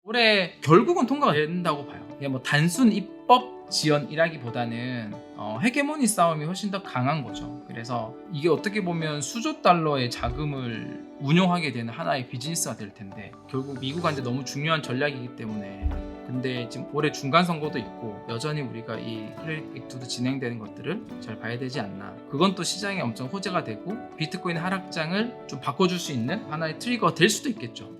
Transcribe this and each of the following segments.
올해 결국은 통과가 된다고 봐요. 이게 뭐 단순 입법 지연이라기보다는 헤게모니 싸움이 훨씬 더 강한 거죠. 그래서 이게 어떻게 보면 수조 달러의 자금을 운용하게 되는 하나의 비즈니스가 될 텐데, 결국 미국한테 너무 중요한 전략이기 때문에. 근데 지금 올해 중간 선거도 있고 여전히 우리가 이 클래리티 액트도 진행되는 것들을 잘 봐야 되지 않나. 그건 또 시장에 엄청 호재가 되고 비트코인 하락장을 좀 바꿔줄 수 있는 하나의 트리거가 될 수도 있겠죠.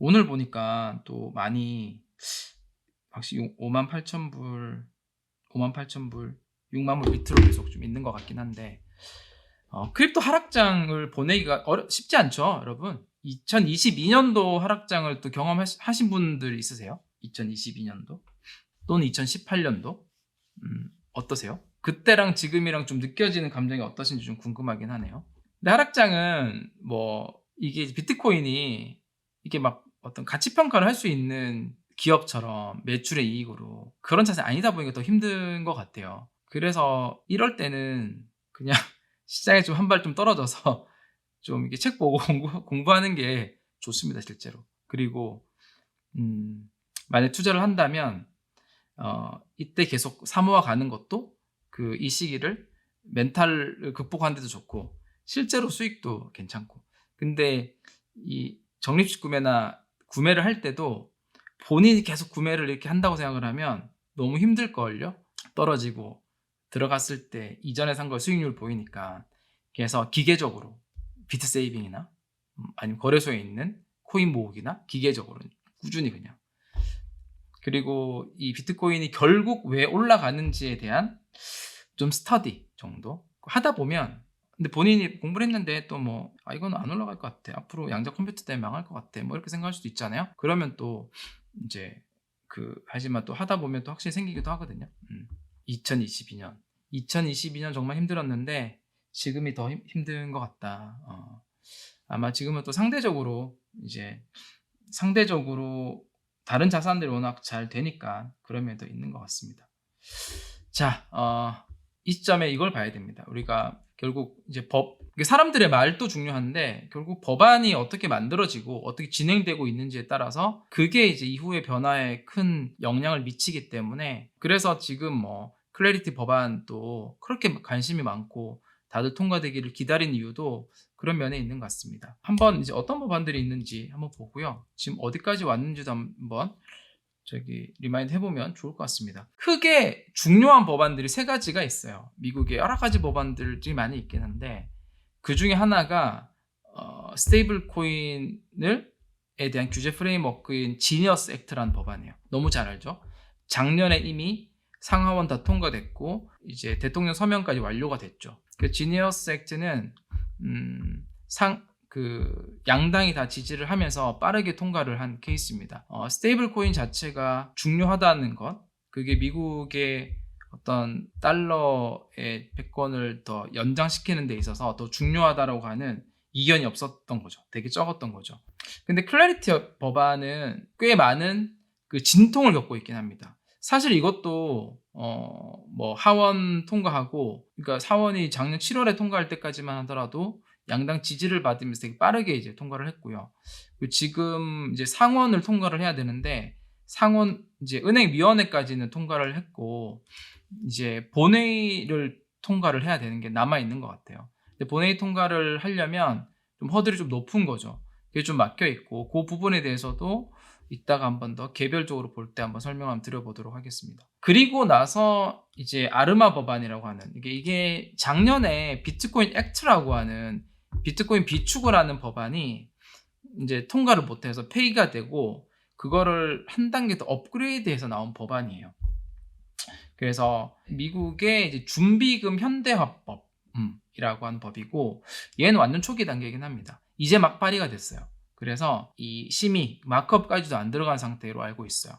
오늘 보니까 또 많이 확실히 58,000불, 58,000불, 60,000불 밑으로 계속 좀 있는 것 같긴 한데, 크립토 하락장을 보내기가 쉽지 않죠, 여러분. 2022년도 하락장을 또 경험하신 분들 있으세요? 2022년도 또는 2018년도 어떠세요? 그때랑 지금이랑 좀 느껴지는 감정이 어떠신지 좀 궁금하긴 하네요. 근데 하락장은 뭐 이게 비트코인이 이게 막 어떤 가치 평가를 할 수 있는 기업처럼 매출의 이익으로 그런 자세 아니다 보니까 더 힘든 것 같아요. 그래서 이럴 때는 그냥 시장에 좀 한 발 좀 떨어져서 좀 이렇게 책 보고 공부하는 게 좋습니다, 실제로. 그리고 만약 투자를 한다면 이때 계속 사모아 가는 것도 이 시기를 멘탈을 극복하는 데도 좋고 실제로 수익도 괜찮고. 근데 이 적립식 구매나 구매를 할 때도 본인이 계속 구매를 이렇게 한다고 생각을 하면 너무 힘들걸요? 떨어지고 들어갔을 때 이전에 산 거 수익률 보이니까. 그래서 기계적으로 비트세이빙이나 아니면 거래소에 있는 코인 모으기나 기계적으로 꾸준히 그냥. 그리고 이 비트코인이 결국 왜 올라가는지에 대한 좀 스터디 정도 하다 보면, 근데 본인이 공부를 했는데 또 뭐 이건 안 올라갈 것 같아, 앞으로 양자 컴퓨터 때문에 망할 것 같아, 뭐 이렇게 생각할 수도 있잖아요. 그러면 또 이제 하지만 또 하다 보면 또 확실히 생기기도 하거든요. 2022년 정말 힘들었는데 지금이 더 힘든 것 같다. 아마 지금은 또 상대적으로 다른 자산들이 워낙 잘 되니까 그런 면도 있는 것 같습니다. 자, 이 시점에 이걸 봐야 됩니다. 우리가 결국 이제 사람들의 말도 중요한데 결국 법안이 어떻게 만들어지고 어떻게 진행되고 있는지에 따라서 그게 이제 이후의 변화에 큰 영향을 미치기 때문에, 그래서 지금 뭐 클래리티 법안도 그렇게 관심이 많고 다들 통과되기를 기다린 이유도 그런 면에 있는 것 같습니다. 한번 이제 어떤 법안들이 있는지 한번 보고요. 지금 어디까지 왔는지도 한번 리마인드 해보면 좋을 것 같습니다. 크게 중요한 법안들이 세 가지가 있어요. 미국에 여러 가지 법안들이 많이 있긴 한데 그 중에 하나가 스테이블 코인에 대한 규제 프레임워크인 지니어스 액트라는 법안이에요. 너무 잘 알죠? 작년에 이미 상하원 다 통과됐고 이제 대통령 서명까지 완료가 됐죠. 그 지니어스 액트는 양당이 다 지지를 하면서 빠르게 통과를 한 케이스입니다. 스테이블 코인 자체가 중요하다는 것, 그게 미국의 어떤 달러의 패권을 더 연장시키는 데 있어서 더 중요하다라고 하는 이견이 없었던 거죠. 되게 적었던 거죠. 근데 클래리티 법안은 꽤 많은 진통을 겪고 있긴 합니다. 사실 이것도 뭐 하원 통과하고, 그러니까 사원이 작년 7월에 통과할 때까지만 하더라도 양당 지지를 받으면서 되게 빠르게 이제 통과를 했고요. 지금 이제 상원을 통과를 해야 되는데 상원 이제 은행위원회까지는 통과를 했고 이제 본회의를 통과를 해야 되는 게 남아 있는 것 같아요. 근데 본회의 통과를 하려면 좀 허들이 좀 높은 거죠. 그게 좀 막혀 있고 그 부분에 대해서도 이따가 한번 더 개별적으로 볼 때 한번 설명 한번 드려보도록 하겠습니다. 그리고 나서 이제 아르마 법안이라고 하는 이게 작년에 비트코인 액트라고 하는 비트코인 비축을 하는 법안이 이제 통과를 못해서 폐기가 되고 그거를 한 단계 더 업그레이드해서 나온 법안이에요. 그래서 미국의 이제 준비금 현대화법이라고 하는 법이고 얘는 완전 초기 단계이긴 합니다. 이제 막 발의가 됐어요. 그래서 이 심의 마크업까지도 안 들어간 상태로 알고 있어요.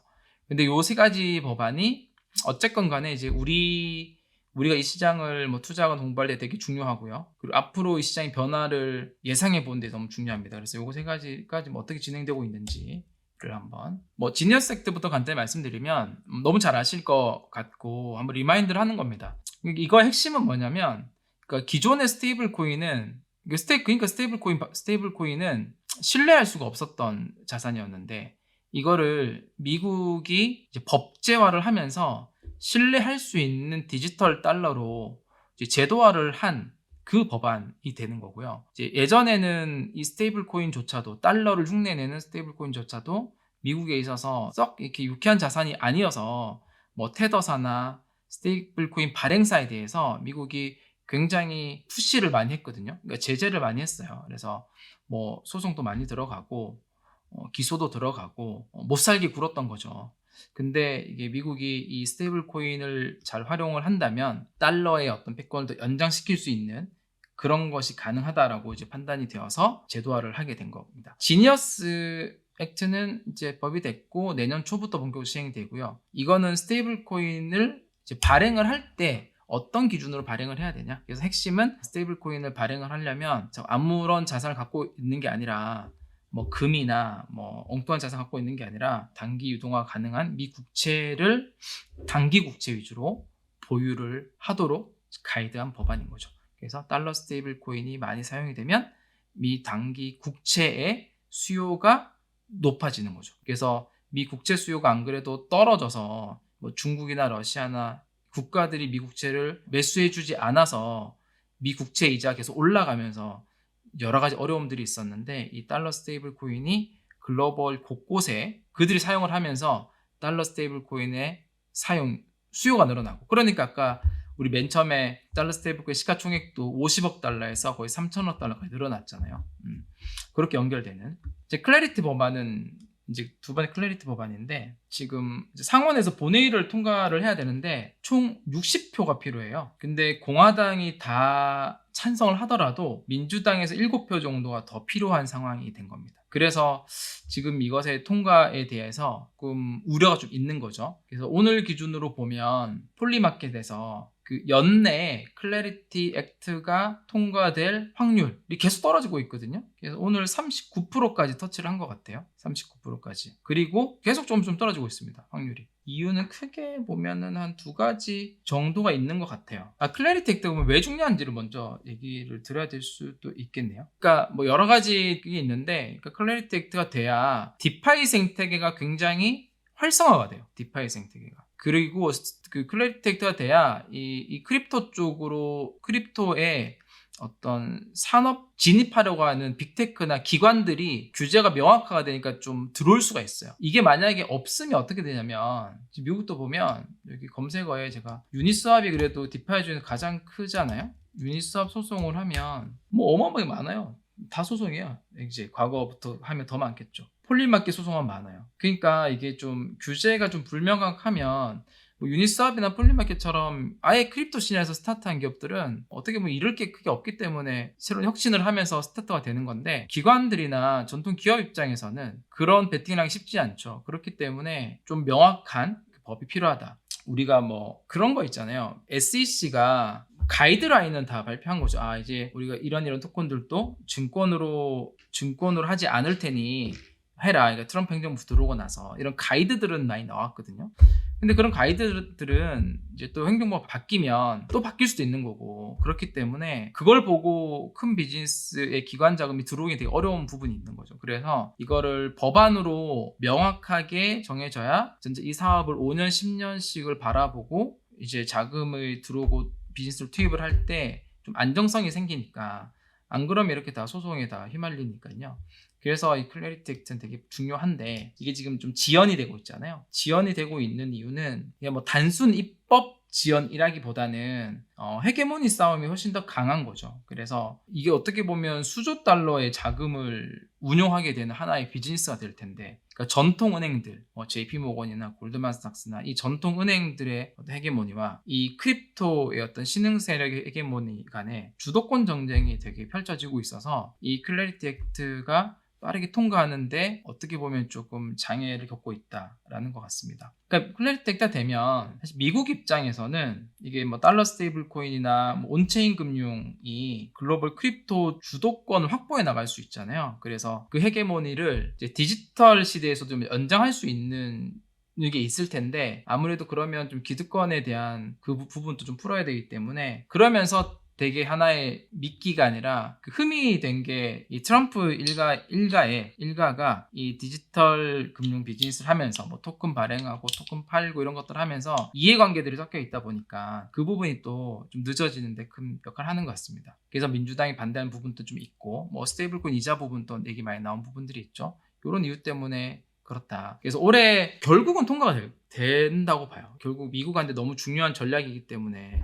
근데 요 세 가지 법안이 어쨌건 간에 이제 우리가 이 시장을 뭐 투자하거나 공부할 때 되게 중요하고요. 그리고 앞으로 이 시장의 변화를 예상해 보는 데 너무 중요합니다. 그래서 요거 세 가지까지 뭐 어떻게 진행되고 있는지를 한번 지니어스 액트부터 간단히 말씀드리면 너무 잘 아실 것 같고 한번 리마인드를 하는 겁니다. 이거의 핵심은 뭐냐면, 그러니까 기존의 스테이블 코인은 그러니까 스테이블 코인은 신뢰할 수가 없었던 자산이었는데 이거를 미국이 이제 법제화를 하면서 신뢰할 수 있는 디지털 달러로 이제 제도화를 한 그 법안이 되는 거고요. 이제 예전에는 이 스테이블 코인조차도 달러를 흉내내는 스테이블 코인조차도 미국에 있어서 썩 이렇게 유쾌한 자산이 아니어서 뭐 테더사나 스테이블 코인 발행사에 대해서 미국이 굉장히 푸시를 많이 했거든요. 그러니까 제재를 많이 했어요. 그래서 뭐 소송도 많이 들어가고 기소도 들어가고 못 살게 굴었던 거죠. 근데 이게 미국이 이 스테이블 코인을 잘 활용을 한다면 달러의 어떤 패권을 더 연장시킬 수 있는 그런 것이 가능하다라고 이제 판단이 되어서 제도화를 하게 된 겁니다. 지니어스 액트는 이제 법이 됐고 내년 초부터 본격적으로 시행이 되고요. 이거는 스테이블 코인을 이제 발행을 할 때 어떤 기준으로 발행을 해야 되냐? 그래서 핵심은 스테이블 코인을 발행을 하려면 아무런 자산을 갖고 있는 게 아니라 뭐 금이나 뭐 엉뚱한 자산 갖고 있는 게 아니라 단기 유동화 가능한 미 국채를 단기 국채 위주로 보유를 하도록 가이드한 법안인 거죠. 그래서 달러 스테이블 코인이 많이 사용이 되면 미 단기 국채의 수요가 높아지는 거죠. 그래서 미 국채 수요가 안 그래도 떨어져서 뭐 중국이나 러시아나 국가들이 미 국채를 매수해주지 않아서 미 국채 이자 계속 올라가면서 여러 가지 어려움들이 있었는데 이 달러 스테이블 코인이 글로벌 곳곳에 그들이 사용을 하면서 달러 스테이블 코인의 사용 수요가 늘어나고 그러니까 아까 우리 맨 처음에 달러 스테이블 코인 시가총액도 50억 달러에서 거의 3천억 달러까지 늘어났잖아요. 그렇게 연결되는 이제 클래리티 법안은 이제 두 번의 클래리티 법안인데 지금 이제 상원에서 본회의를 통과를 해야 되는데 총 60표가 필요해요. 근데 공화당이 다 찬성을 하더라도 민주당에서 7표 정도가 더 필요한 상황이 된 겁니다. 그래서 지금 이것의 통과에 대해서 조금 우려가 좀 있는 거죠. 그래서 오늘 기준으로 보면 폴리마켓에서 그 연내에 클래리티 액트가 통과될 확률이 계속 떨어지고 있거든요. 그래서 오늘 39%까지 터치를 한 것 같아요. 39%까지. 그리고 계속 좀 떨어지고 있습니다. 확률이. 이유는 크게 보면은 한 두 가지 정도가 있는 것 같아요. 클래리티 액트 보면 왜 중요한지를 먼저 얘기를 드려야 될 수도 있겠네요. 그러니까 뭐 여러 가지 게 있는데, 그러니까 클래리티 액트가 돼야 디파이 생태계가 굉장히 활성화가 돼요. 디파이 생태계가. 그리고 그 클래리티 액트가 돼야 이 크립토 쪽으로 크립토에 어떤 산업 진입하려고 하는 빅테크나 기관들이 규제가 명확화가 되니까 좀 들어올 수가 있어요. 이게 만약에 없으면 어떻게 되냐면 지금 미국도 보면 여기 검색어에 제가 유니스왑이 그래도 디파이 중에서 가장 크잖아요. 유니스왑 소송을 하면 뭐 어마어마하게 많아요. 다 소송이야. 이제 과거부터 하면 더 많겠죠. 폴리마켓 소송은 많아요. 그러니까 이게 좀 규제가 좀 불명확하면 뭐 유니스왑이나 폴리마켓처럼 아예 크립토 시장에서 스타트한 기업들은 어떻게 보면 잃을 게 크게 없기 때문에 새로운 혁신을 하면서 스타트가 되는 건데 기관들이나 전통 기업 입장에서는 그런 베팅을 하기 쉽지 않죠. 그렇기 때문에 좀 명확한 법이 필요하다. 우리가 뭐 그런 거 있잖아요. SEC가 가이드라인은 다 발표한 거죠. 이제 우리가 이런 토큰들도 증권으로 하지 않을 테니 해라. 그러니까 트럼프 행정부 들어오고 나서 이런 가이드들은 많이 나왔거든요. 근데 그런 가이드들은 이제 또 행정부가 바뀌면 또 바뀔 수도 있는 거고 그렇기 때문에 그걸 보고 큰 비즈니스의 기관 자금이 들어오기 되게 어려운 부분이 있는 거죠. 그래서 이거를 법안으로 명확하게 정해져야 진짜 이 사업을 5년, 10년씩을 바라보고 이제 자금을 들어오고 비즈니스를 투입을 할 때 좀 안정성이 생기니까 안 그러면 이렇게 다 소송에 다 휘말리니까요. 그래서 이 클래리티 액트는 되게 중요한데 이게 지금 좀 지연이 되고 있잖아요. 지연이 되고 있는 이유는 그냥 뭐 단순 입법 지연이라기보다는 헤게모니 싸움이 훨씬 더 강한 거죠. 그래서 이게 어떻게 보면 수조 달러의 자금을 운용하게 되는 하나의 비즈니스가 될 텐데 그러니까 전통 은행들, JP모건이나 골드만삭스나 이 전통 은행들의 헤게모니와 이 크립토의 어떤 신흥 세력의 헤게모니 간의 주도권 경쟁이 되게 펼쳐지고 있어서 이 클래리티 액트가 빠르게 통과하는데 어떻게 보면 조금 장애를 겪고 있다라는 것 같습니다. 그러니까 클래리티 액트가 되면 사실 미국 입장에서는 이게 뭐 달러 스테이블 코인이나 뭐 온체인 금융이 글로벌 크립토 주도권을 확보해 나갈 수 있잖아요. 그래서 그 헤게모니를 이제 디지털 시대에서 좀 연장할 수 있는 게 있을 텐데 아무래도 그러면 좀 기득권에 대한 그 부분도 좀 풀어야 되기 때문에 그러면서 되게 하나의 미끼가 아니라 그 흠이 된 게 이 트럼프 일가가 이 디지털 금융 비즈니스를 하면서 뭐 토큰 발행하고 토큰 팔고 이런 것들을 하면서 이해관계들이 섞여 있다 보니까 그 부분이 또 좀 늦어지는데 큰 역할을 하는 것 같습니다. 그래서 민주당이 반대하는 부분도 좀 있고 뭐 스테이블코인 이자 부분도 얘기 많이 나온 부분들이 있죠. 이런 이유 때문에 그렇다. 그래서 올해 결국은 통과가 된다고 봐요. 결국 미국한테 너무 중요한 전략이기 때문에.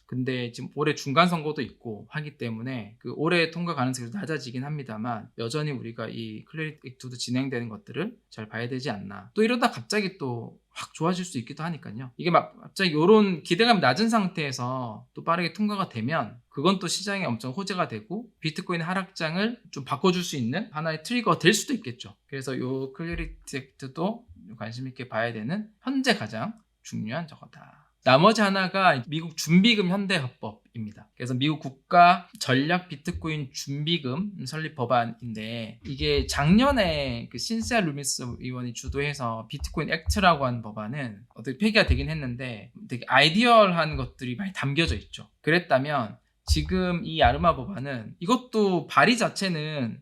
근데 지금 올해 중간 선거도 있고 하기 때문에 그 올해 통과 가능성이 낮아지긴 합니다만 여전히 우리가 이 클래리티 액트도 진행되는 것들을 잘 봐야 되지 않나. 또 이러다 갑자기 또 확 좋아질 수 있기도 하니까요. 이게 막 갑자기 이런 기대감이 낮은 상태에서 또 빠르게 통과가 되면 그건 또 시장에 엄청 호재가 되고 비트코인 하락장을 좀 바꿔줄 수 있는 하나의 트리거가 될 수도 있겠죠. 그래서 이 클래리티 액트도 관심 있게 봐야 되는 현재 가장 중요한 저거다. 나머지 하나가 미국 준비금 현대화법입니다. 그래서 미국 국가 전략 비트코인 준비금 설립 법안인데 이게 작년에 그 신시아 루미스 의원이 주도해서 비트코인 액트라고 하는 법안은 어떻게 폐기가 되긴 했는데 되게 아이디얼한 것들이 많이 담겨져 있죠. 그랬다면 지금 이 아르마 법안은 이것도 발의 자체는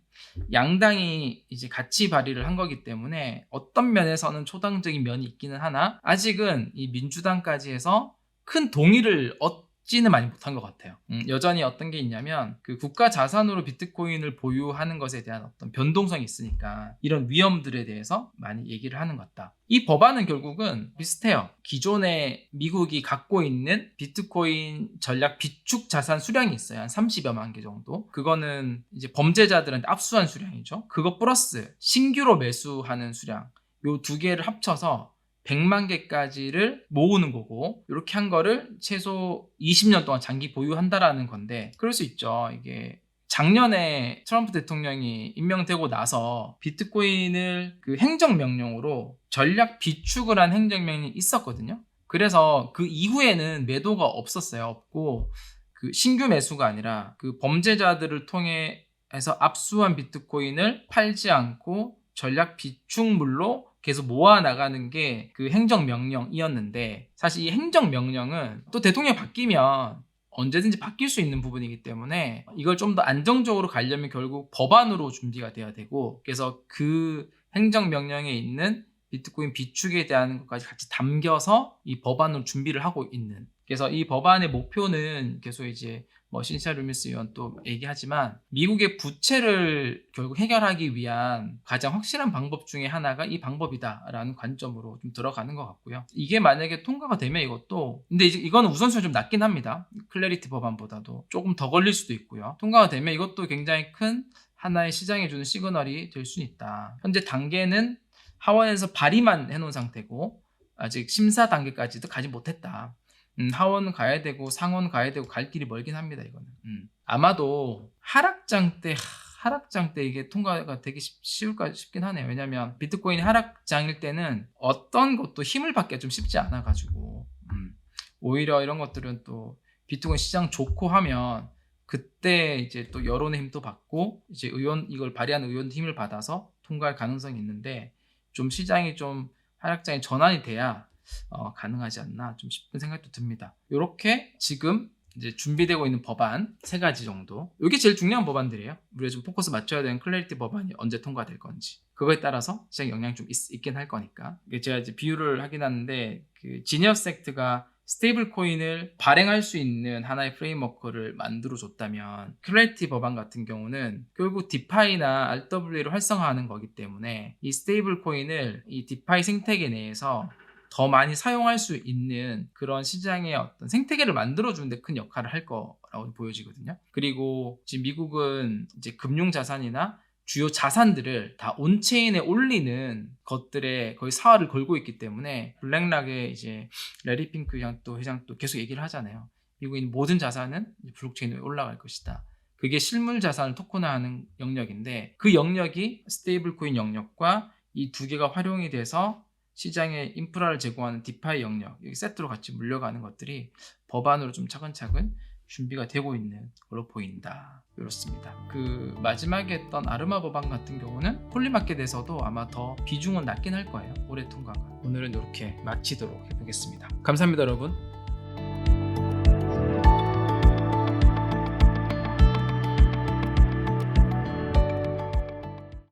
양당이 이제 같이 발의를 한 거기 때문에 어떤 면에서는 초당적인 면이 있기는 하나 아직은 이 민주당까지 해서 큰 동의를 얻지는 많이 못한 것 같아요. 여전히 어떤 게 있냐면 그 국가 자산으로 비트코인을 보유하는 것에 대한 어떤 변동성이 있으니까 이런 위험들에 대해서 많이 얘기를 하는 것 같다. 이 법안은 결국은 비슷해요. 기존에 미국이 갖고 있는 비트코인 전략 비축 자산 수량이 있어요. 한 30여만 개 정도. 그거는 이제 범죄자들한테 압수한 수량이죠. 그거 플러스 신규로 매수하는 수량. 요 두 개를 합쳐서 100만 개까지를 모으는 거고 이렇게 한 거를 최소 20년 동안 장기 보유한다라는 건데 그럴 수 있죠. 이게 작년에 트럼프 대통령이 임명되고 나서 비트코인을 그 행정명령으로 전략 비축을 한 행정명령이 있었거든요. 그래서 그 이후에는 매도가 없었어요. 없고 그 신규 매수가 아니라 그 범죄자들을 통해서 압수한 비트코인을 팔지 않고 전략 비축물로 계속 모아나가는 게 그 행정명령이었는데 사실 이 행정명령은 또 대통령이 바뀌면 언제든지 바뀔 수 있는 부분이기 때문에 이걸 좀 더 안정적으로 가려면 결국 법안으로 준비가 돼야 되고 그래서 그 행정명령에 있는 비트코인 비축에 대한 것까지 같이 담겨서 이 법안으로 준비를 하고 있는 그래서 이 법안의 목표는 계속 이제 뭐 신시아 루미스 의원 또 얘기하지만 미국의 부채를 결국 해결하기 위한 가장 확실한 방법 중에 하나가 이 방법이다라는 관점으로 좀 들어가는 것 같고요. 이게 만약에 통과가 되면 이것도 근데 이제 이거는 우선순위가 좀 낮긴 합니다. 클래리티 법안보다도 조금 더 걸릴 수도 있고요. 통과가 되면 이것도 굉장히 큰 하나의 시장에 주는 시그널이 될 수 있다. 현재 단계는 하원에서 발의만 해놓은 상태고 아직 심사 단계까지도 가지 못했다. 하원 가야 되고 상원 가야 되고 갈 길이 멀긴 합니다. 이거는 아마도 하락장 때 이게 통과가 되기 쉬울까 싶긴 하네요. 왜냐하면 비트코인이 하락장일 때는 어떤 것도 힘을 받기가 좀 쉽지 않아 가지고 오히려 이런 것들은 또 비트코인 시장 좋고 하면 그때 이제 또 여론의 힘도 받고 이제 이걸 발의하는 의원 힘을 받아서 통과할 가능성이 있는데 좀 시장이 좀 하락장이 전환이 돼야 가능하지 않나 좀 싶은 생각도 듭니다. 이렇게 지금 이제 준비되고 있는 법안 3가지 정도 이게 제일 중요한 법안들이에요. 우리가 좀 포커스 맞춰야 되는 클래리티 법안이 언제 통과될 건지 그거에 따라서 시장 영향이 좀 있긴 할 거니까 제가 이제 비유를 하긴 하는데 그 지니어스 액트가 스테이블 코인을 발행할 수 있는 하나의 프레임워크를 만들어 줬다면 클래리티 법안 같은 경우는 결국 디파이나 RWA를 활성화하는 거기 때문에 이 스테이블 코인을 이 디파이 생태계 내에서 더 많이 사용할 수 있는 그런 시장의 어떤 생태계를 만들어주는 데 큰 역할을 할 거라고 보여지거든요. 그리고 지금 미국은 이제 금융자산이나 주요 자산들을 다 온체인에 올리는 것들에 거의 사활을 걸고 있기 때문에 블랙락의 이제 레리 핑크 회장도 계속 얘기를 하잖아요. 미국인 모든 자산은 블록체인에 올라갈 것이다. 그게 실물 자산을 토큰화하는 영역인데 그 영역이 스테이블 코인 영역과 이 두 개가 활용이 돼서 시장에 인프라를 제공하는 디파이 영역, 여기 세트로 같이 물려가는 것들이 법안으로 좀 차근차근 준비가 되고 있는 걸로 보인다. 이렇습니다. 그 마지막에 했던 아르마 법안 같은 경우는 폴리마켓에서도 아마 더 비중은 낮긴 할 거예요. 올해 통과가. 오늘은 이렇게 마치도록 해보겠습니다. 감사합니다, 여러분.